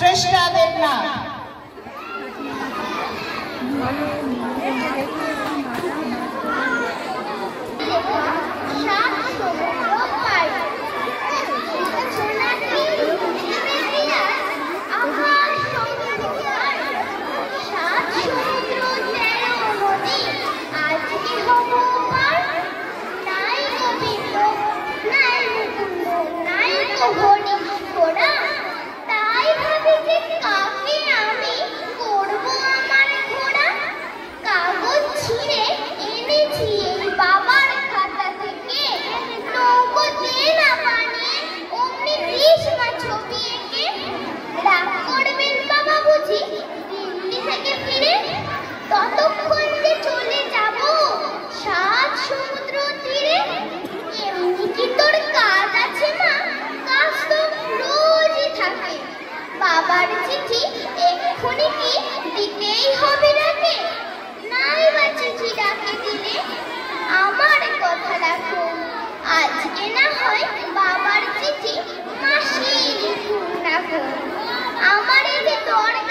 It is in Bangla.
শ্রেষ্ঠা দেবনাথ। বাবার চিঠি এক্ষুনি কি দিতেই হবে নাকি? নাই বা চিঠি ডাকে দিলে আমার কথা রাখো, আজকে না হয় বাবার চিঠি মাসি লিখুন রাখো। আমার এই যে দরকার